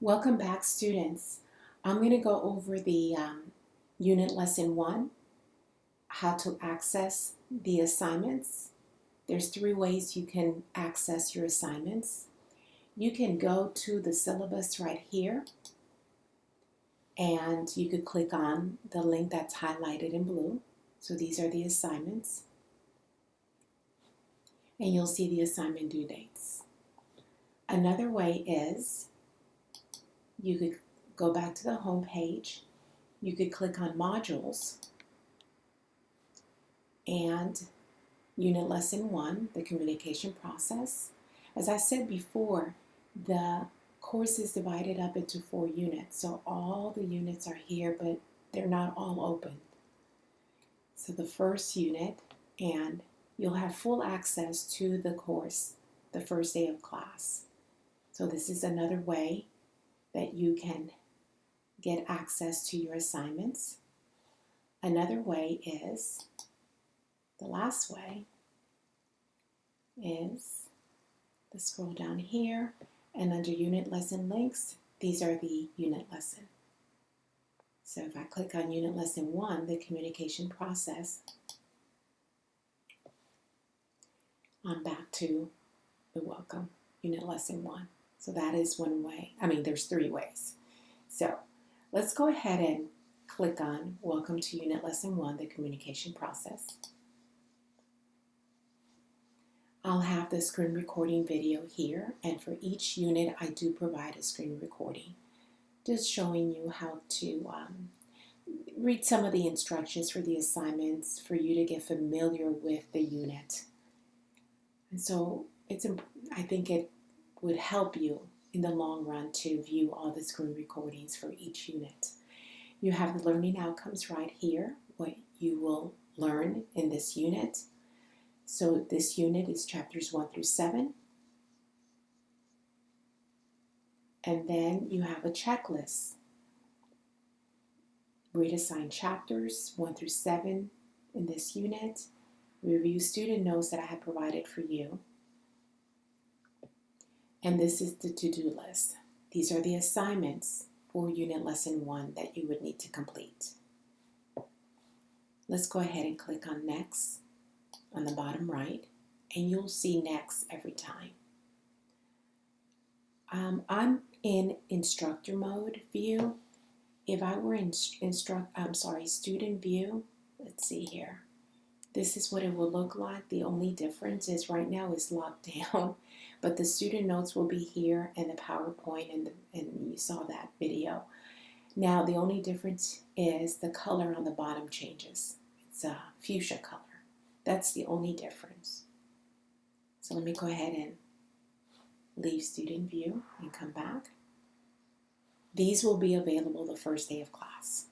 Welcome back, students. I'm going to go over the unit lesson 1, how to access the assignments. There's 3 ways you can access your assignments. You can go to the syllabus right here, and you could click on the link that's highlighted in blue. So these are the assignments, and you'll see the assignment due dates. Another way is you could go back to the home page. You could click on modules and unit lesson 1, the communication process. As I said before, the course is divided up into 4 units. So all the units are here, but they're not all open. So the first unit, and you'll have full access to the course the first day of class. So this is another way that you can get access to your assignments. Another way is, the last way is the scroll down here, and under unit lesson links, these are the unit lesson. So if I click on unit lesson 1, the communication process, I'm back to the welcome, unit lesson 1. So that is one way. There's 3 ways. So let's go ahead and click on welcome to unit lesson 1, the communication process. I'll have the screen recording video here, and for each unit I do provide a screen recording, just showing you how to read some of the instructions for the assignments for you to get familiar with the unit. And so I think it would help you in the long run to view all the screen recordings for each unit. You have the learning outcomes right here, what you will learn in this unit. So this unit is chapters 1 through 7. And then you have a checklist. Read assigned chapters 1 through 7 in this unit. Review student notes that I have provided for you. And this is the to-do list. These are the assignments for unit lesson 1 that you would need to complete. Let's go ahead and click on next on the bottom right, and you'll see next every time. I'm in instructor mode view. If I were in student view, let's see here. This is what it will look like. The only difference is right now it's locked down, but the student notes will be here, and the PowerPoint, and you saw that video. Now the only difference is the color on the bottom changes. It's a fuchsia color. That's the only difference. So let me go ahead and leave student view and come back. These will be available the first day of class.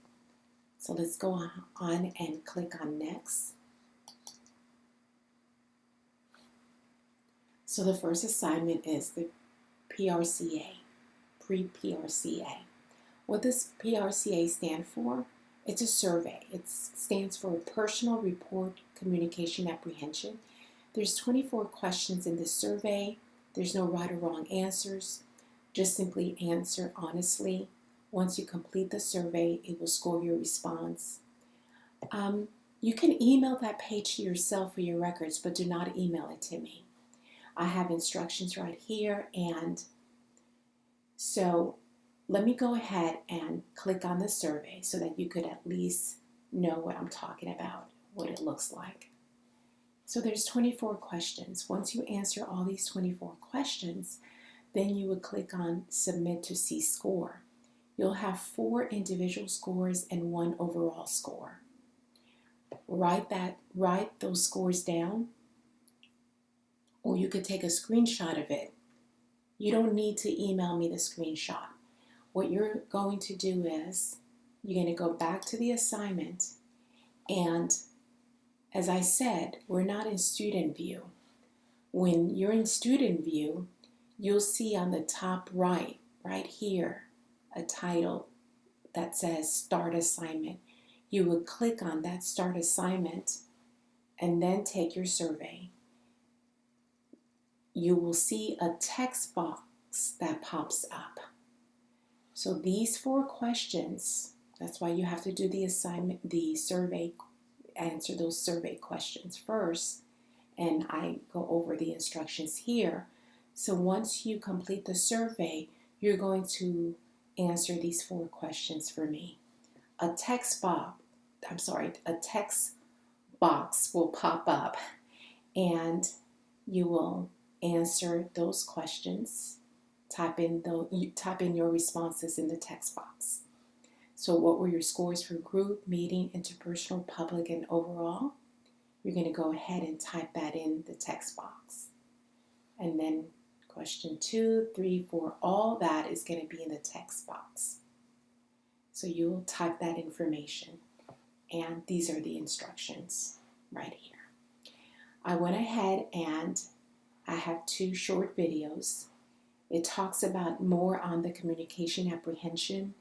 So let's go on and click on next. So the first assignment is the PRCA, pre-PRCA. What does PRCA stand for? It's a survey. It stands for Personal Report Communication Apprehension. There's 24 questions in this survey. There's no right or wrong answers. Just simply answer honestly. Once you complete the survey, it will score your response. You can email that page to yourself for your records, but do not email it to me. I have instructions right here, and so let me go ahead and click on the survey so that you could at least know what I'm talking about, what it looks like. So there's 24 questions. Once you answer all these 24 questions, then you would click on Submit to see score. You'll have 4 individual scores and 1 overall score. Write those scores down, or you could take a screenshot of it. You don't need to email me the screenshot. What you're going to do is you're going to go back to the assignment, and as I said, we're not in student view. When you're in student view, you'll see on the top right here, a title that says Start Assignment. You would click on that Start Assignment and then take your survey. You will see a text box that pops up. So these 4 questions, that's why you have to do the assignment, the survey, answer those survey questions first. And I go over the instructions here. So once you complete the survey, you're going to answer these 4 questions for me. A text box will pop up, and you will answer those questions. Type in your responses in the text box. So what were your scores for group, meeting, interpersonal, public, and overall? You're going to go ahead and type that in the text box. And then question 2, 3, 4, all that is going to be in the text box. So you will type that information. And these are the instructions right here. I went ahead and I have 2 short videos. It talks about more on the communication apprehension,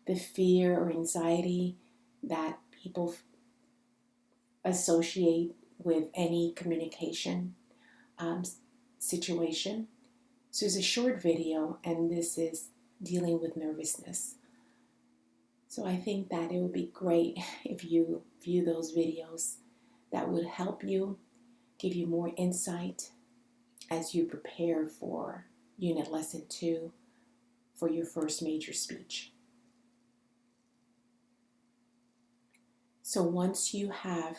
the fear or anxiety that people associate with any communication situation. So it's a short video, and this is dealing with nervousness. So I think that it would be great if you view those videos. That would help you, give you more insight as you prepare for Unit Lesson 2 for your first major speech. So once you have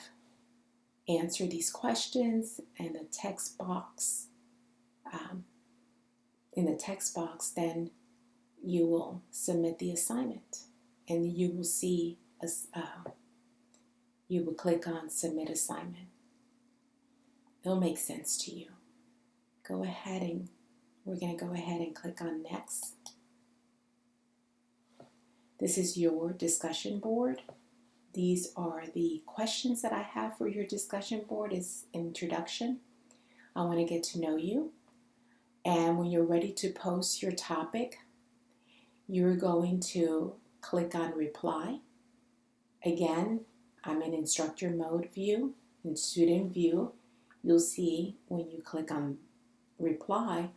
answered these questions in the text box, then you will submit the assignment, and you will see you will click on Submit Assignment. It'll make sense to you. We're going to go ahead and click on Next. This is your discussion board. These are the questions that I have for your discussion board. Is introduction. I want to get to know you. And when you're ready to post your topic, you're going to click on Reply. Again, I'm in instructor mode view. In student view, you'll see when you click on Reply,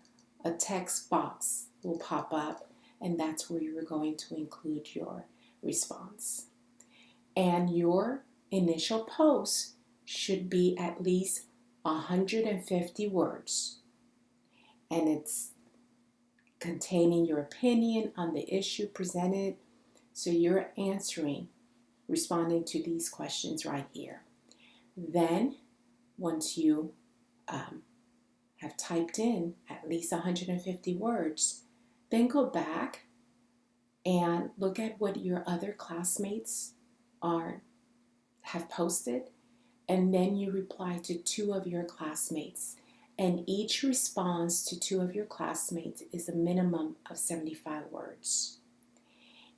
a text box will pop up, and that's where you're going to include your response. And your initial post should be at least 150 words. And it's containing your opinion on the issue presented. So you're responding to these questions right here. Then, once you have typed in at least 150 words, then go back and look at what your other classmates have posted, and then you reply to 2 of your classmates. And each response to 2 of your classmates is a minimum of 75 words.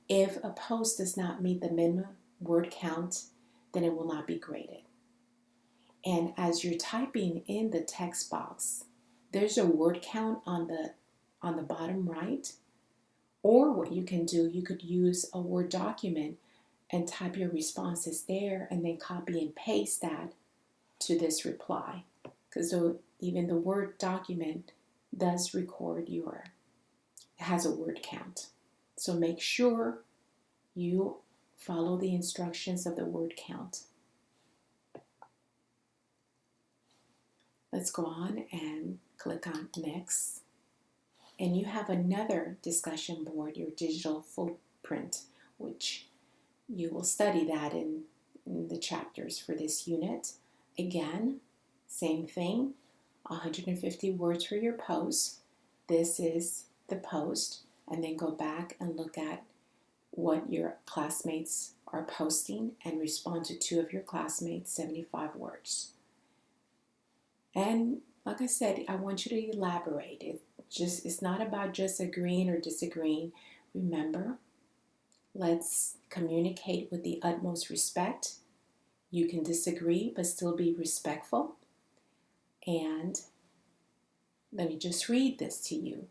If a post does not meet the minimum word count, then it will not be graded. And as you're typing in the text box, there's a word count on the bottom right. Or what you can do, you could use a Word document and type your responses there, and then copy and paste that to this reply. Because even the Word document does record has a word count. So make sure you follow the instructions of the word count. Let's go on and click on Next. And you have another discussion board, your digital footprint, which you will study that in the chapters for this unit. Again, same thing, 150 words for your post. This is the post, and then go back and look at what your classmates are posting and respond to 2 of your classmates, 75 words. And like I said, I want you to elaborate. It's not about just agreeing or disagreeing. Remember, let's communicate with the utmost respect. You can disagree, but still be respectful. And let me just read this to you.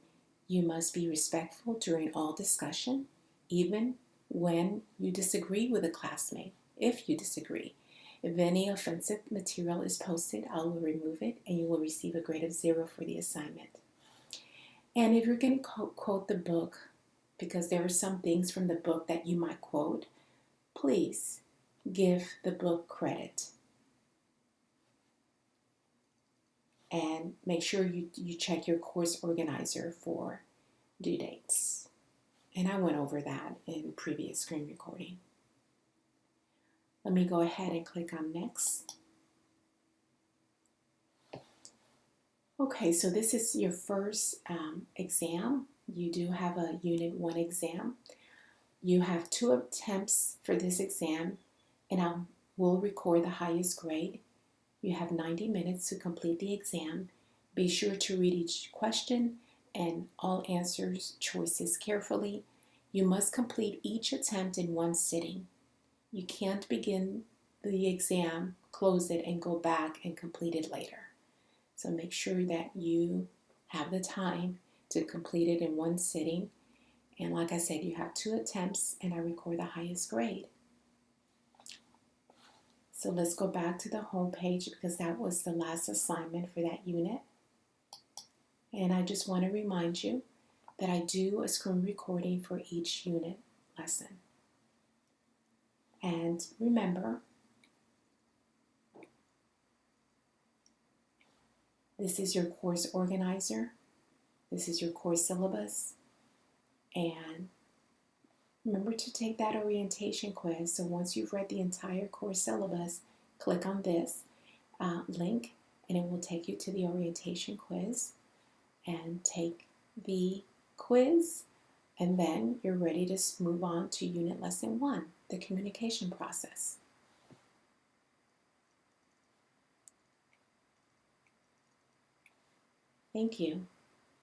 You must be respectful during all discussion, even when you disagree with a classmate, if you disagree. If any offensive material is posted, I will remove it, and you will receive a grade of 0 for the assignment. And if you're going to quote the book, because there are some things from the book that you might quote. Please give the book credit. And make sure you check your course organizer for due dates. And I went over that in previous screen recording. Let me go ahead and click on next. Okay, so this is your first exam. You do have a Unit 1 exam. You have 2 attempts for this exam, and I will record the highest grade. You have 90 minutes to complete the exam. Be sure to read each question and all answers choices carefully. You must complete each attempt in one sitting. You can't begin the exam, close it, and go back and complete it later. So make sure that you have the time to complete it in one sitting. And like I said, you have 2 attempts, and I record the highest grade. So let's go back to the home page because that was the last assignment for that unit. And I just want to remind you that I do a screen recording for each unit lesson. And remember, this is your course organizer. This is your course syllabus. And remember to take that orientation quiz. So once you've read the entire course syllabus, click on this link and it will take you to the orientation quiz and take the quiz. And then you're ready to move on to Unit Lesson 1, the communication process. Thank you.